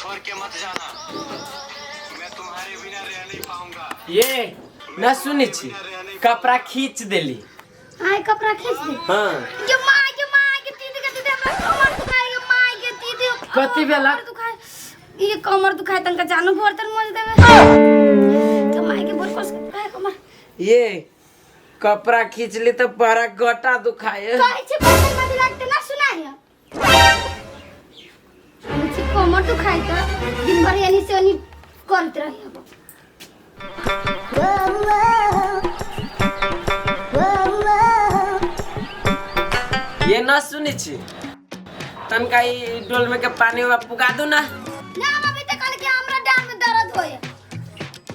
छोड़ के मत जाना, मैं तुम्हारे बिना रह नहीं पाऊंगा। ये न सुनी छी कपड़ा खींच देली। आय कपड़ा खींच दे। हाँ जो माय के दीदी हमरा कमर दुखाए के माय के दीदी कथी भेला? ये कमर दुखाए तनका जानू बर्तन मज देबे तो माय के बोल कस दुखाए कमर। ये कपड़ा खींच ली तो बड़ा गटा दुखाए। कहै छी बर्तन मज लागते ना सुनाय मुझे कमर दुखाए त दिन भर यानी से ओनी करत रही अब। ये न सुनी छी तनका ई डोल में के पानी में पुगा दू ना। ना अभी तक कल के हमरा डांड में दर्द होय।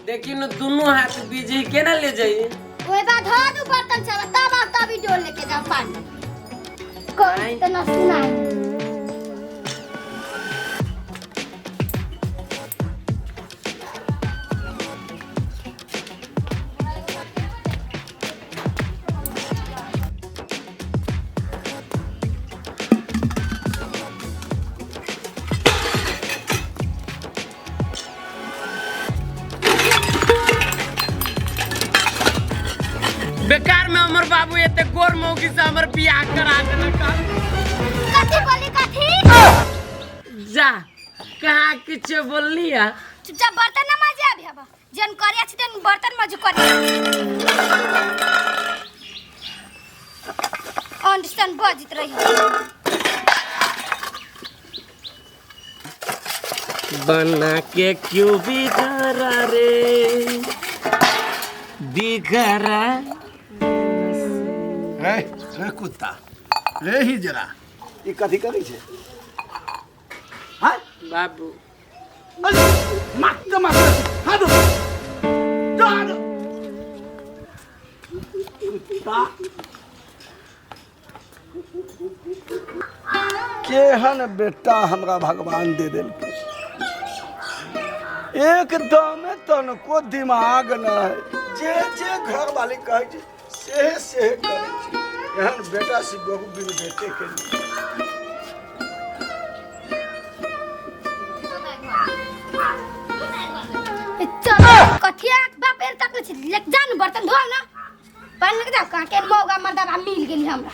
देखी न दोनों हाथ बीजी केना ले जाई। ओए बा धो दू बर्तन सब तब डोल लेके जा पानी। कोई त न सुनाय। बेकार में हमर बाबू एते गोर मौगी से हमर बियाह करा देलक। कथी बोली कथी? जा कहाँ कुछ बोलली है? चुपचाप बर्तन न माजे अभी अब जन करे अछि तन बर्तन माजे करे। अंडरस्टैंड बजित रही। बना के क्यों बिगड़ा रे बिगड़ा। रे कुत्ता रे ही जरा ई कथी करै छै? हां बाबू अरे मात हादो जानो कुत्ता केहन बेटा हमरा भगवान दे देलकै। एकदम तनको दिमाग न है। जे घर वाली कहै छै से करे छै। एहन बेटा से बहु बिन बेटे के लिए चलो कथिया बापेर तक ले ले जान बर्तन धो ना पानी लग जा का के मौगा मर्दा मिल गेली हमरा।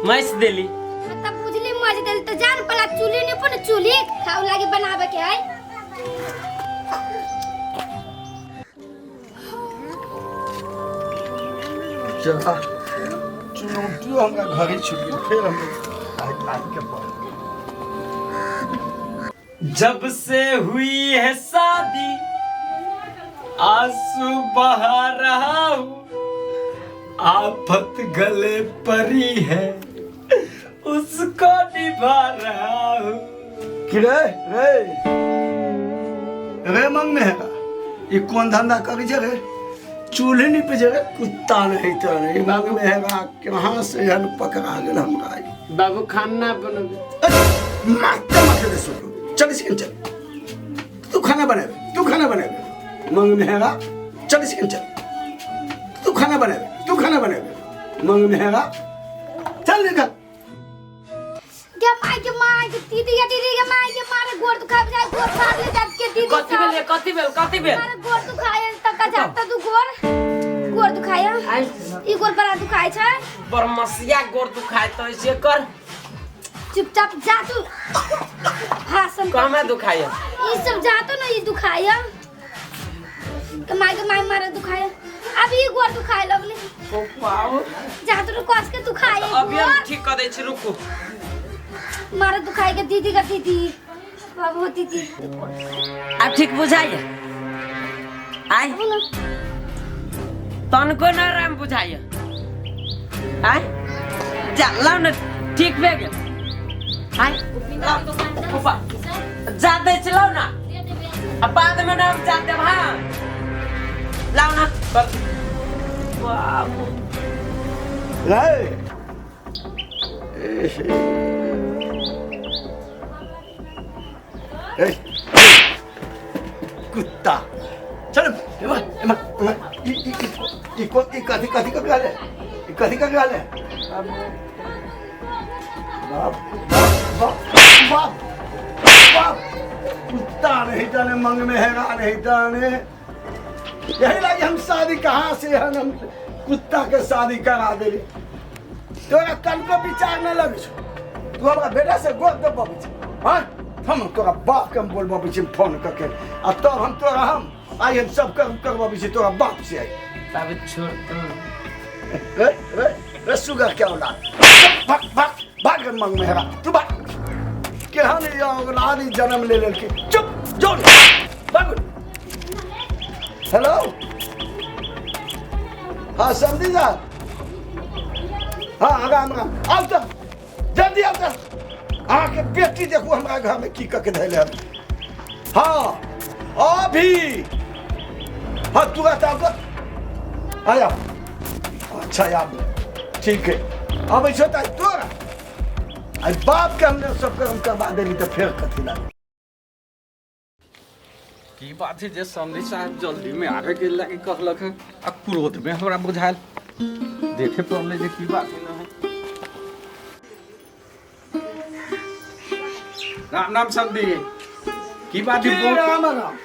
मैस देली तब बुझली मज देल तो जान पला चूल्ही ने पन चूल्ही खाऊ लागे बनावे के है। चला चुनौतियों हमरा घर ही छुटी फिर हम आज के पड़। जब से हुई है शादी आंसू बहा रहा हूँ, आफत गले परी है उसको निभा रहा हूँ। रे रे रे मंग में है ये कौन धंधा करी जे रे? चूल्हे नहीं पे जे रे कुत्ता नहीं तो नहीं मंग में है कहाँ से हन पकड़ा गेल हमरा। बाबू खाना बनबे मारते मारते दे सुन चल इसके चल तू खाना बनावे मंग में है चल इसके चल तू खाना बनावे मंग में है चल निकल। के माय के दीदी के माय के मारे गोड़ दुखा जाए गोड़ फाड़ ले जात के दीदी कथी भेल मारे गोड़ दुखाए तक जात तू गोड़ दुखाए ई गोड़ बड़ा दुखाए छै। बरमसिया गोड़ दुखाए तो ऐसे कर चुपचाप जा तू भाषण कहाँ दुखाए ई सब जातो ना ई दुखाए के माय मारे दुखाए अब ई गोड़ दुखाए लगले जा तू कस के दुखाए अभी हम ठीक कर दे छी रुको। मारे दुखाए के दीदी का दीदी बाबू दीदी अब ठीक बुझाइए आय तनको न राम बुझाइए आय जा लाओ न ठीक भे गेल आय जा दे चलाओ ना अब बाद में ना जा दे हां लाओ ना रे कुत्ता चल कथी का गाल है कथी का गाल है बाप बाप बाप बाप कुत्ता नहीं जाने मंग में हैगा नहीं जाने यही लगे हम शादी कहाँ से हम कुत्ता के शादी करा दे तोरा कल को विचार न लगे तू हमारा बेटा से गोद दे हाँ हम तोरा बाप के हम बोल बाबू फोन करके अब तब हम तोरा हम आई हम सब कर बाबू तोरा बाप से आई तब छोड़ रे सुगर क्या औलाद भाग भाग भाग मंग में हैगा तू भाग केहन ये औलाद जन्म ले लेके चुप जोड़ भाग हेलो हाँ समझी जा हाँ आगा आओ तो जल्दी आओ तो आके बेटी देखो हमारा घर में की करके धैले हाँ अभी हाँ तुरंत आओ तो आया अच्छा यार ठीक है अब ऐसा होता है तोरा आज बाप के हमने सब कर्म करवा देली तो फिर कथी ला की बात है जे समझी साहब जल्दी में आवे के लागे कहलक है आ क्रोध में हमरा बुझायल देखे पड़ले जे की बात है न राम नाम समझी की बात है बोल राम राम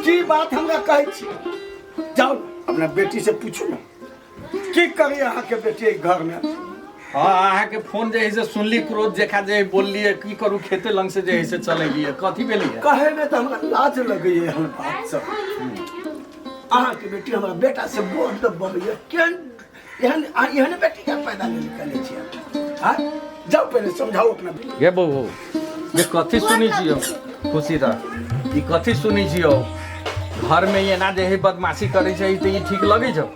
की बात हमरा कहै छी जाओ अपना बेटी से पूछो ना की करी अहाँ के बेटी घर में हां अहाँ के फोन जे है से सुनली क्रोध देखा जे बोललिए की करू खेते लंग से जे है से चले लिए कथी भेलिए कहे में तो हमरा लाज लगे है हम बात सब अहाँ के बेटी हमरा बेटा से बोल दे बबैया केन एहन बेटी का पैदा नहीं निकले छी हां जाओ पहले समझाओ अपना बेटी गे बहू ये कथी सुनी छियो खुशी रह ई कथी सुनी छियो घर में ये ना जे है बदमाशी करे छै त ई ठीक लगे छौ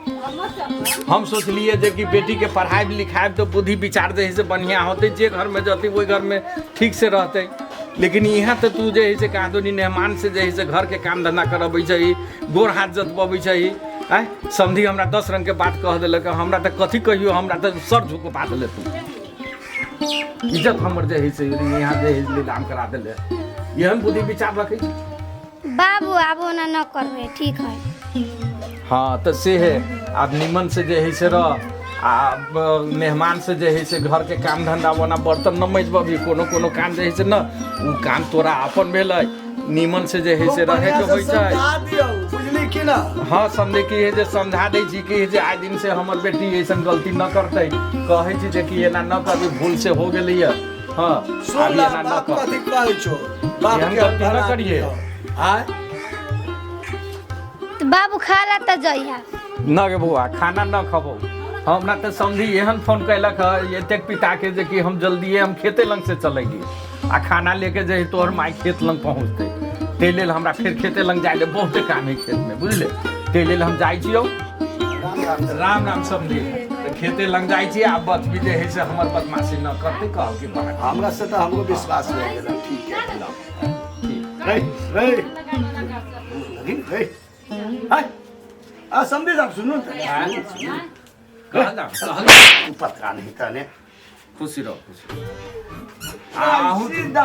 हम सोचलिए जे कि बेटी के पढ़ाई लिखाई तो बुद्धि विचार जे है से बढ़िया होते जे घर में जती वही घर में ठीक से रहते लेकिन यहाँ तो तू जे है से कहा दो मेहमान से जे है से घर के काम धंधा करबै छै गोर हाथ जतबै छै आय समझी हमरा 10 रंग के बात कह देलक हमरा तो कथी कहियो हमरा तो सर झुक बात ले तू इज्जत हमर जे है से यहाँ जे है लीलाम करा देले एहन बुद्धि विचार रखे बाबू आबो ना न करबे ठीक है हाँ तो से है अब निमन से जे है से रह आ मेहमान से जे है से घर के काम धंधा बना बर्तन न मजबी कोनो कोनो काम जे है से न उ काम तोरा अपन भेलै निमन से जे है से रहे के होय छै बुझली कि ना हाँ समझे कि है जे समझा दै छी कि जे आइ दिन से हमर बेटी ऐसन गलती न करतै कहै छी जे कि एना न करबी भूल से हो गेलै है हाँ सुन एना न कर कथी कहै छौ बाप एहन के गलती न करिए आय तो बाबू खा ला त जइहा न गे बौआ खाना न खबो हमरा तो समझी एहन फोन कैलक है एतेक पिता के जे कि हम जल्दी हम खेते लंग से चलेगी आ खाना लेके जे तोहर माई खेत लंग पहुँचते ते लेल हमरा फिर खेते लंग जाए ले बहुते काम है खेत में बुझले ते लेल हम जाइ छियौ राम राम समझी खेते लंग जाइ छी आ बच भी जे है से हमर बदमाशी न करते कह के बात हमरा से तो हमको विश्वास हो गेल ठीक है रे हाय आ समझे आप सुनो पता नहीं तने खुशी रहो खुशी सीधा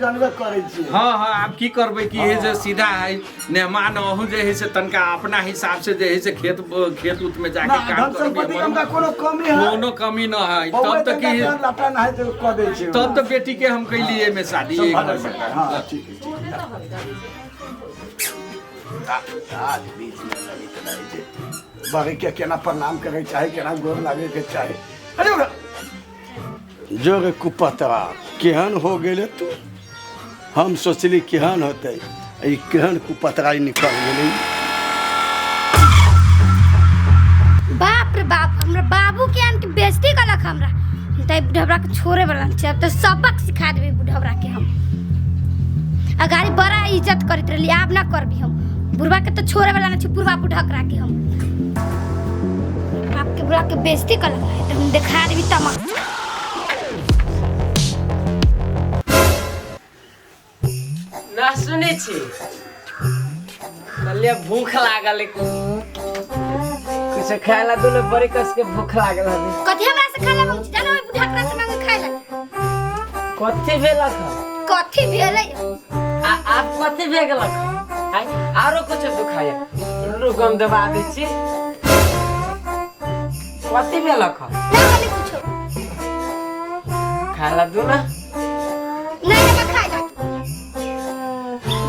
जानबे करे छी हाँ हाँ आप की करबै कि है जे सीधा है मेहमान अहू जे है से तनका अपना हिसाब से जे है से खेत उत में जाके काम करबी हमरा कोनो कमी है कोनो कमी न है तब तक की लपटा नहीं तो क दे छी तब तो बेटी के हम कैलिए में शादी एक घर में हां ठीक है आदमी इतना है बाकी के केना प्रणाम करे चाहे केना गोर लागे के चाहे अरे जो रे कुपतरा केहन हो गेले तू हम सोचली केहन होते ई केहन कुपतरा निकल गेले बाप रे बाप हमरा बाबू के आन के बेइज्जती कलक हमरा तै बुढ़बरा के छोड़े वाला छै अब तो सबक सिखा देबे बुढ़बरा के हम अगारी बड़ा इज्जत करत रहली आब ना करबी हम बुढ़वा के तो छोड़े वाला ना छै बुढ़वा बुढ़करा के हम आपके बुढ़ा के बेइज्जती कलक है तो हम दिखा देबी तमाशा ना सुने छी कहलिए भूख लागल कुछ खाए ला दोले बड़ी कस के भूख लागल हमें कथि हमरा से खाला हम जानो कथी भेलक कथी भेलै आप कथी भे गेलक आई आरो कुछ दुखाया रुक हम दबा दै छी कथी भेलक ना होली कुछो खाला दू ना नहीं हम खाए जा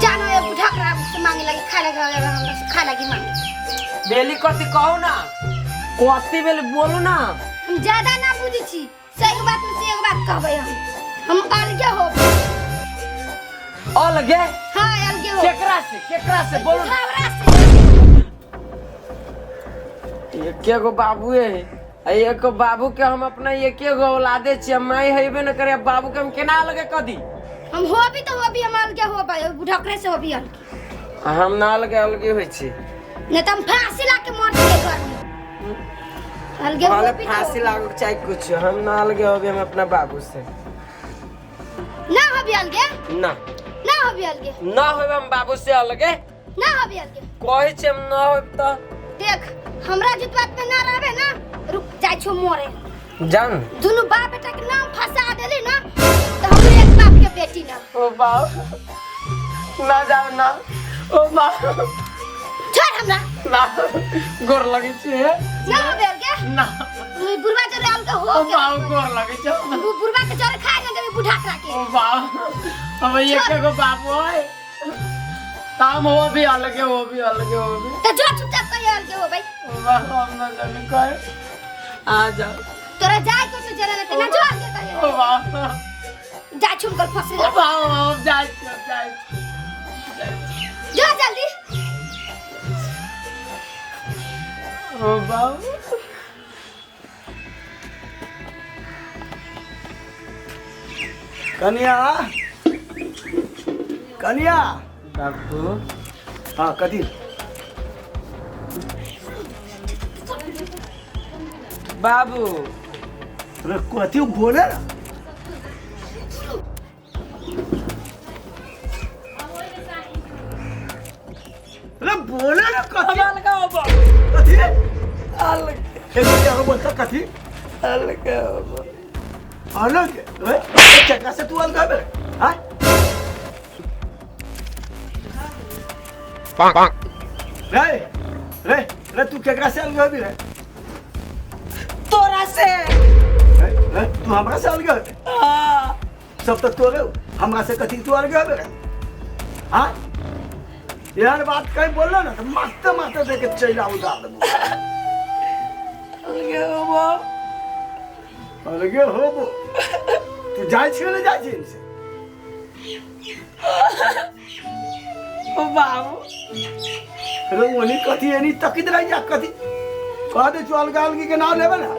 जानो ये बुढ़ा करा से मांगे लगी खाए लगा हमरा से खाए लगी मांगे बेली कथी कहू ना कथी भेल बोलू ना हम ज्यादा ना बुझी छी सही बात में से एक बात कहबै हम अलगे हो अलगे हां अलगे हो केकरा से बोलू ना हमरा से एके गो बाबू है एक बाबू के हम अपना एके गो औलादे छी माई हेबे न करे बाबू के हम केना अलगे कदी हम हो भी तो हो भी हम अलगे हो बुढ़करे से हो भी अलगे हम ना अलगे होई छी नहीं तो हम फांसी ला के मर के घर में अलगे हो वाले भी फांसी लागो चाहे कुछ हम ना अलगे होबे हम अपना बाबू से ना हो भी अलगे ना ना हो भी अलगे ना होबे हम बाबू से अलगे ना हो भी अलगे कहै छी हम ना होब त देख हमरा जित बात पे ना रहबे ना रुक जाय छो मोरे जान दोनों बाप बेटा के नाम फंसा देली ना तो हम एक बाप के बेटी ना ओ बाप ना जाओ ना ओ बाप छोड़ हमरा ना गोर लगे छी ना हो भी अलगे ना मुई बुढ़वा चले अलगे हो ओ बाप गोर लगे छी तू बुढ़वा के चले खाए ना देबी बुढ़ा करा के ओ बाप अब एके गो बाबू है काम हो भी अलगे हो भी तो जो चुपचाप कर अलगे हो भाई ओ बाप हम ना जाने कहे आ जाओ तोरा जाय को तो जरा लेते ना जो अलगे कर ओ बाप जा छुम कर फंस ओ बाप जाए जो जल्दी ओ बाप कन्या कन्या बाबू हाँ कथी बाबू अरे कथी बोले ना अरे बोले ना कथी अलगा हो बाबू कथी अलग एक जगह बोलता कथी अलगा हो अलग है चक्का से तू अलग है हाँ रे रे रे तू केकरा से अलग है रे तोरा से रे तू हमरा से अलग है सब तो तोरे हमरा से कथी तू अलग है रे हाँ यार बात कहीं बोल ना तो मारते मारते देखे चैला उतार देबो अलगे हो बाबू अलगे होबो तू जाय छी ना जाय छी से ओ बाबू रे ओनी कथी एनी तकित रह जा कथी कह दे तू अलग अलग के नाम लेबे ना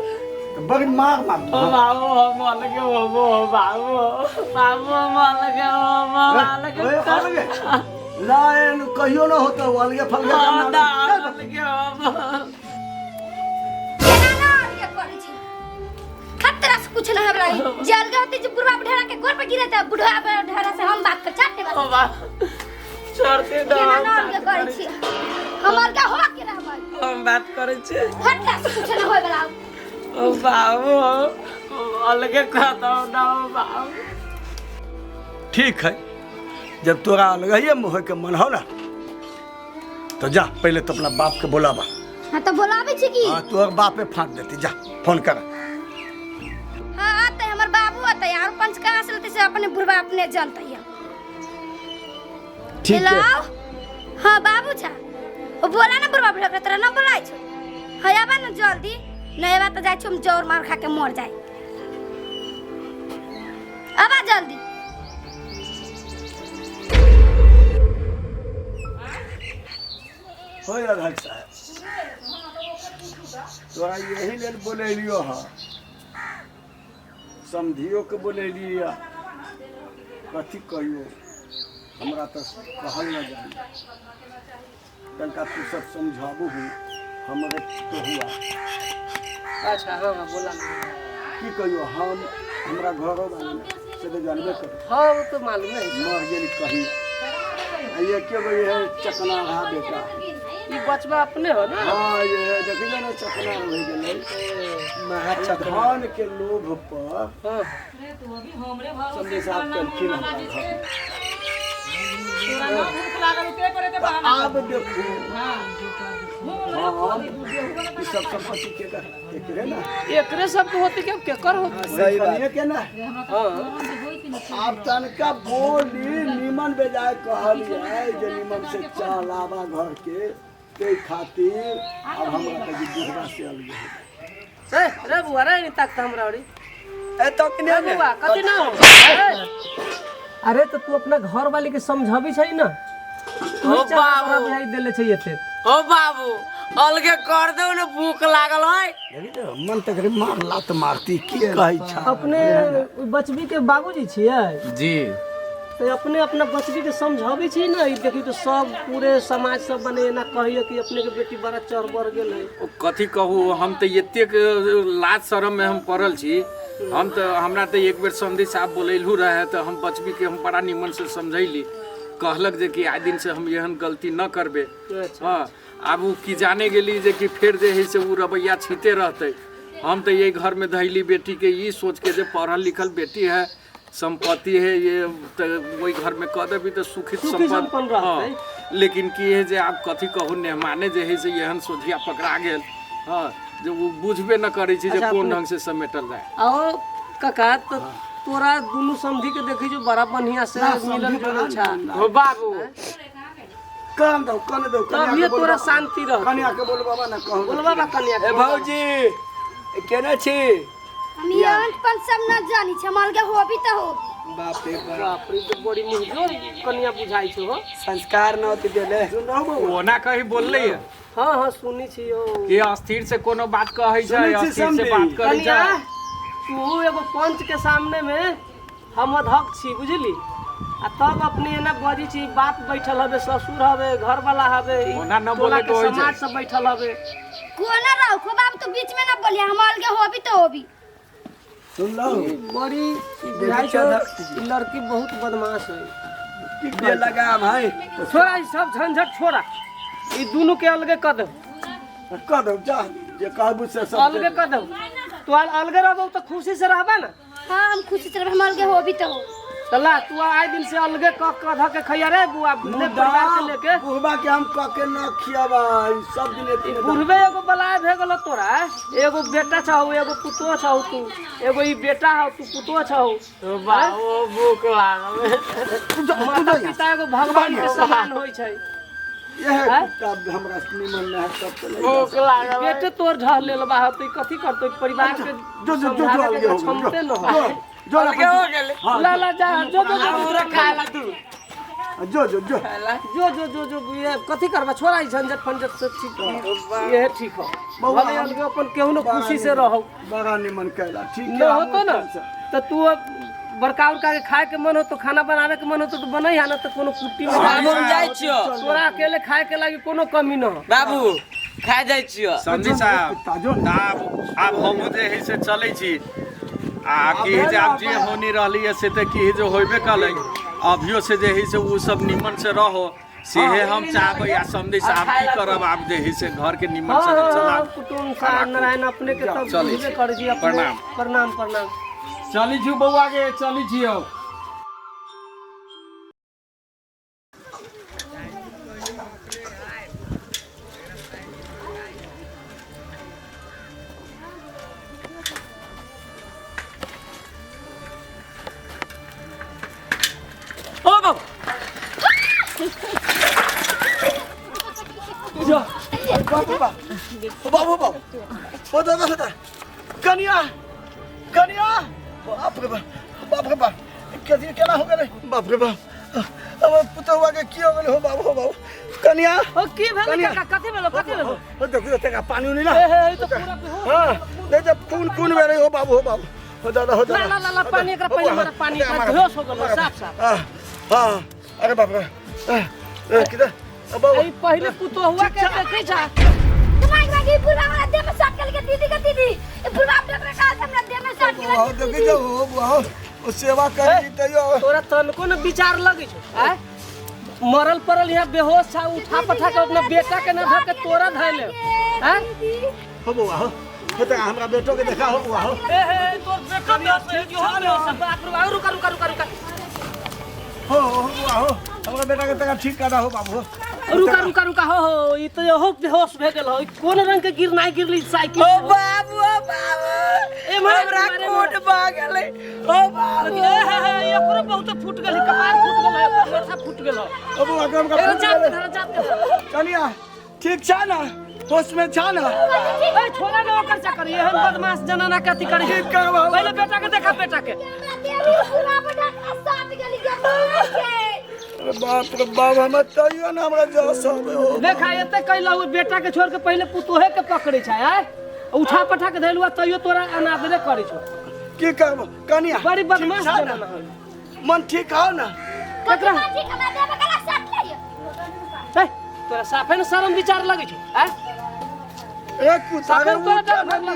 तो बड़ी मार ओ बाबू हम अलगे हो बाबू हम अलगे हो अलगे अलगे लाइन कहियो ना होता अलगे फलगे अलगे हो केना ना अलगे करै छी खतरा से कुछ ना है बलाई जे अलगे होती जे बुढ़वा बुढ़ा के गोर पे गिरे त बुढ़वा बुढ़ा से हम बात कर चाटे ओ बाबू छोड़ते दो केना ना अलगे करै छी हम अलगे हो के रहबै हम बात करे छी खतरा से कुछ ना होय बला ओ बाबू अलगे खाता ना बाबू ठीक है जब तोरा अलग है मोह के मन हो ना तो जा पहले तो अपना बाप के बोलाबा हां तो बोलाबे छी की हाँ तोर बाप पे फांक देती जा फोन कर हां आते हमर बाबू आते यार पंच कहां से लेते से अपने बुढ़वा अपने जानता है ठीक है हां बाबू छा ओ बोला ना बुढ़वा बुढ़ा तेरा ना बोलाय छ हां आबा ना जल्दी नहीं बात जाय छ हम जोर मार खा के मर जाए आबा जल्दी हो अध्यक्ष साहब तोरा यही लेल बोलेलियो हाँ समझियो के बोलेलिए कथी कहियो हमरा तो कहल न जाए तनका तू सब समझाबू हमरे तो हुआ अच्छा होगा बोला की कहियो हम हमरा घरों वाले से तो जानबे कर हाँ वो तो मालूम है मर गेली कहीं ये क्यों गई है चकना रहा बेटा ई बचवा अपने हो ना हाँ ये देखिए ना चकना हो गए धान के लोभ पर संदेश आप करके आप देखो हाँ ये सब संपत्ति के का एकरे ना एकरे सब तो होती क्या केकर होती सही बात के ना आप तनका बोली निमन बेजाय कहलिए जे निमन से चलावा घर के ते खातिर अब हमरा के दुखरा से अलग रे बुआ रे तक हमरा रे ए तो किने ने बुआ कथि ना हो अरे तो तू अपना घर वाले के समझाबी छै ना ओ बाबू भाई देले छै एते ओ बाबू अलगे कर दो ना भूख लागल है मन तक रे मार लात मारती की कहै छ अपने बचबी के बाबूजी छियै जी तो अपने अपना बचबी के समझाबी छी ना ई देखी तो सब पूरे समाज सब बने ना कहियो कि अपने के बेटी बड़ा चढ़ बढ़ गेल है ओ कथी कहू हम तो एतेक लाज शरम में हम पड़ल छी हम तो हमरा तो एक बेर संदेश साहब बोलेलू रहे तो हम बचबी के हम बड़ा निमन से समझैली कहलक जे कि आइ दिन से हम एहन गलती न करबे हाँ अब उ की जाने गेली जे कि फिर जे है से उ रवैया छीते रहते हम तो ये घर में धैली बेटी के ये सोच के जे पढ़ल लिखल बेटी है संपत्ति है ये तो वही घर में कह देबी तो सुखित संपन्न हाँ लेकिन की है जे आप कथी कहू मेहमाने जे है से एहन सोझिया पकड़ा गेल हाँ जो वो बुझबे न करे छी जे कोन ढंग से समेटल जाए आओ काका तो तोरा दुनु समझी के देखी जो बड़ा बढ़िया से मिलन जुलल छा ओ बाबू कान दो तब ये तोरा शांति रह कन्या के बोल बाबा ना कहू बोल बाबा कन्या ए भौजी केना छी हम ये अंतपन सब न जानी छ मल के होबी त हो बाप रे बाप बाप रे तो बड़ी मुंहजोर कन्या बुझाई छो हो संस्कार न होती देले ओना कहीं बोलले है हाँ हाँ सुनी छियो कि अस्थिर से कोनो बात कहै छै सुनै छी अस्थिर से बात करै कन्या छै तू एगो पंच के सामने में हम अधक छी बुझली आ तब अपने एना बजी छी बाप बैठल हवे ससुर हवे घर वाला हवे ओना न बोले के तो होय छै। समाज सब बैठल हवे कोना रहो को बाप तो बीच में ना बोलिया हम मल के होबी त होबी सुन लो बड़ी बुझाई छो ई लड़की बहुत बदमाश है ये लगा भाई छोड़ा ई सब झंझट छोड़ा ई दोनों के अलगे कर दो कह दो जा जे कहबू से सब अलगे कर दो तू अलगे रहबो तो खुशी से रहबा ना हां हम खुशी से हम मल के होबी त हो तला तू आए दिन से अलगे कह ध के खैया रे बुआ बुढ़े परिवार के लेके बुढ़बा के हम कह के न खियाबा सब दिन एती बुढ़वे एगो बलाय भे गेलो तोरा एगो बेटा छौ एगो पुतो छौ तू एगो ई बेटा हौ तू पुतो छौ ओ बाबू भूख लागल माता पिता एगो भगवान के समान होय छै यह कुत्ता हमरा निमन न है सब चले भूख लागल बेटे तोर ढह लेल बा तू कथी करतो परिवार के जो समझावे अलगे के हो क्षमते न हो जो अलगे हो गेले ला ला जा जो जो पूरा खाला तू जो ये कथी करबा छोड़ा ई झंझट फंझट से ठीक ये ठीक हो भले अलगे अपन केहू न खुशी से रहो बड़ा निमन कैला ठीक न होतो ना तो तू बड़का उड़का के खाए के मन हो तो खाना बनावे के मन हो तो बनई है ना तो कोनो कुट्टी में बाबू जाय छियो तोरा अकेले खाए के लागी कोनो कमी न हो बाबू खा जाय छियो संजय साहब आब हम जे है से चलै छी आ की जे आब जे होनी रहली है से त की जे होइबे कलै अभियो से जे है से उ सब निमन से रहो सेहे हम चाहबै या संदेश साहब की करब आब जे है से घर के निमन से चला कुटुम सा नारायण अपने के तब चलै बुझबे छी। कर जी अपने प्रणाम। प्रणाम प्रणाम चली छी बौआ के चली छियो ओ बाबू बाबू ओ दादा कन्या बाप रे बाप कैसे केना हो गेलै बाप रे बाप अब पुतवा के की हो गेलै हो बाबू कन्या ओ की भेल काका कथि भेल ओ देखो तका पानी नहीं ना ए तो पूरा हां दे जब खून बेरे हो बाबू हो दादा हो ला ला ला पानी एकरा पहिले मारा पानी का बेहोश हो गेलो साफ साफ हां अरे बाप रे किधर अब आई पहिले पुतो हुआ के देखै छा तुम्हारी बाकी बुढ़ा वाला दे में शॉट के दीदी का दीदी ये बुढ़ा डॉक्टर का हमरा दे में शॉट के हां देखि जाओ वो सेवा कर दी तयो तोरा तनको न विचार लगै छौ हैं मरल परल यहाँ बेहोश था उठा पठा के अपना बेटा के न धके तोरा धैले हैं हो बुआ हो तो हमरा बेटो के देखा हो बुआ हो ए तोर बेटा ठीक हो सब बाप रे रुका रुका रुका रुका हो बुआ हो हमरा बेटा के तका ठीक करा हो बाबू रुका रुका रुका हो ई तो हो बेहोश भे गेल हो कोन रंग के गिरनाई गिरली साइकिल ओ बाबू ए हमरा कोट भागले ओ बाबू एकरो बहुत फूट गेल कपार फूट गेल माथा फूट गेल ओ बुआ का जात कनिया ठीक छ ना होश में छ ना ए छोरा न ओकर चक्कर ये हम बदमाश जनाना कति करी ठीक कर बाबू पहले बेटा के देखा बेटा के बाप रे बाप हम तइयो ना हमरा जो सब हो देखा एते कैला बेटा के छोड़ के पहले पुतोहे के पकड़े छै आय उठा पठा के धैलुआ तइयो तोरा अनादरे करै छौ की करब कनिया बड़ी बदमाश जनाना मन ठीक हो ना ककरा ए तोरा साफे न शर्म विचार लगै छौ आय एक पुतारे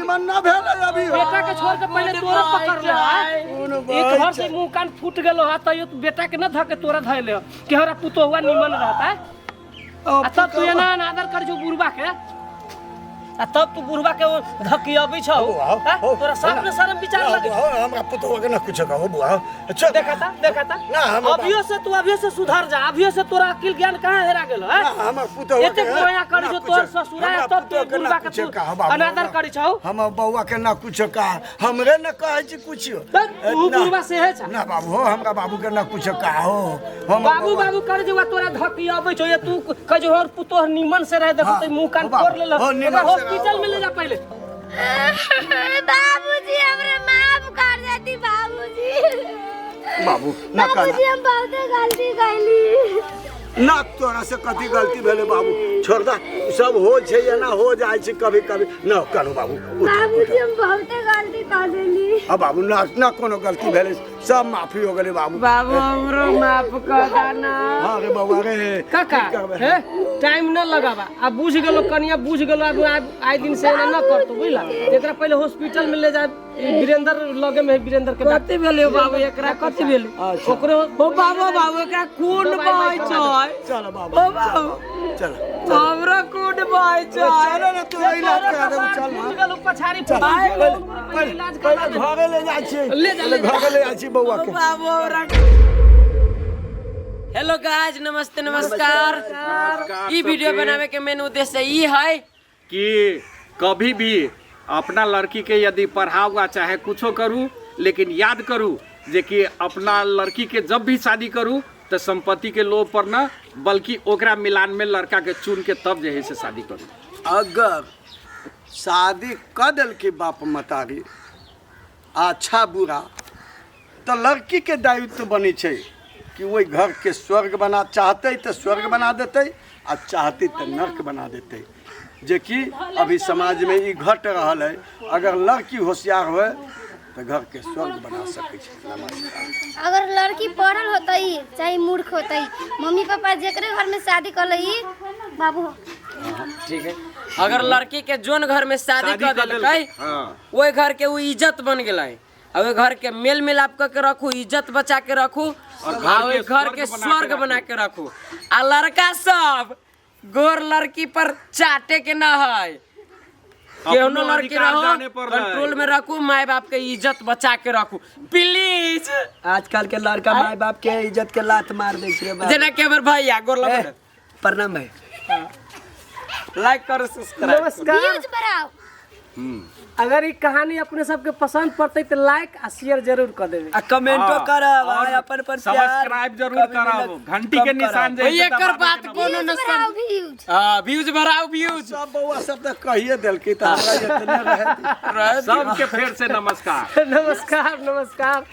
मन ना भेल अभी बेटा के छोड़ के पहले तोरा पकड़ ले एक घर से मुंह कान फूट गेलो हा तइयो बेटा के न धके तोरा धैले के हमरा पुतोहुआ निमन रहता आ तब तू एना अनादर कर जो बुढ़बा के आ तब तू बुढ़बा के धकियाबै छौ तोरा सामने शर्म विचार लगे हमरा पुतवा के ना कुछ कहो बुआ चल देखता ना हम अभियो से सुधर जा अभियो से तोरा अकिल ज्ञान कहां हेरा गेलो है हम पुतवा एते माया कर जो तोर ससुरा तब तो बुढ़बा के तू अनादर करै छौ हम बौआ के ना कुछ कहा हमरे न कहै छी कुछ तू बुढ़बा से है छ ना बाबू हमरा बाबू के ना कुछ कहो हम बाबू कर जो तोरा धकियाबै छौ ये तू कजो और पुतोह निमन से रह देखो त मुंह कान फोड़ ले हॉस्पिटल में ले जा पहले बाबूजी हमरा माफ कर देती बाबूजी बाबू ना बाबूजी हम बहुत गलती कैली ना तोरा से कथी गलती भेले बाबू छोड़ दा सब हो छै या ना हो जाय छै कभी कभी ना करू बाबू बाबूजी हम बहुत गलती कर देली अब बाबू ना ना कोनो गलती भेले सब माफी हो गेले बाबू बाबू हमरो माफ कर देना हां रे बाबू रे काका हे टाइम न लगावा अब बुझ गेलो कनिया बुझ गेलो अब आइ दिन से न करतो बुझला एकरा पहले हॉस्पिटल में ले जा वीरेंद्र लगे में वीरेंद्र के कथि भेले बाबू एकरा कथि भेले ओकरो ओ बाबू एकरा खून बहै छै चल बाबू ओ बाबू चल हमरा खून बहै छै चल ना तू इलाज करा दे चल बुझ गेलो पछाड़ी इलाज पहले घरे ले जाय छी ले जा घरे ले जाय छी बौआ के बाबू हमरा हेलो गाइस नमस्ते नमस्कार ई वीडियो बनावे के मेन उद्देश्य ई है कि कभी भी अपना लड़की के यदि पढ़ाऊगा चाहे कुछो करूँ लेकिन याद करूँ जे कि अपना लड़की के जब भी शादी करूँ तो संपत्ति के लोभ पर न बल्कि ओकरा मिलान में लड़का के चुन के तब जे है से शादी करूँ अगर शादी कर दिल के बाप मतारी अच्छा बुरा तो लड़की के दायित्व बनी छै कि वही घर के स्वर्ग बना चाहते तो स्वर्ग बना देते आ चाहते तो नर्क बना देते जे कि अभी समाज में ई घट रहल है अगर लड़की होशियार हो तो घर के स्वर्ग बना सके छै नमस्कार अगर लड़की पढ़ल होतई चाहे मूर्ख होतई मम्मी पापा जेकरे घर में शादी करलई बाबू ठीक है अगर लड़की के जोन घर में शादी कर देलकै ओई घर के वो इज्जत बन गेलै अब घर के मेल मिलाप के रखू इज्जत बचा के रखू और घर के स्वर्ग बना के रखू आ लड़का सब गोर लड़की पर चाटे के ना है केहनो लड़की रहो कंट्रोल में रखू माय बाप के इज्जत बचा के रखू प्लीज आजकल के लड़का माय बाप के इज्जत के लात मार दे छै जेना के हमर भैया गोर लग प्रणाम भाई लाइक करो सब्सक्राइब नमस्कार व्यूज बढ़ाओ अगर ये कहानी अपने सबके पसंद पड़ते तो लाइक आ शेयर जरूर कर देवे आ कमेंटो करब और अपन पर सब्सक्राइब जरूर करब घंटी के निशान जे एकर बात कोनो न बढ़ाओ व्यूज हां व्यूज बढ़ाओ व्यूज सब बउआ सब तो कहिए दिल के तो हमरा इतना रहे सबके फेर से नमस्कार नमस्कार नमस्कार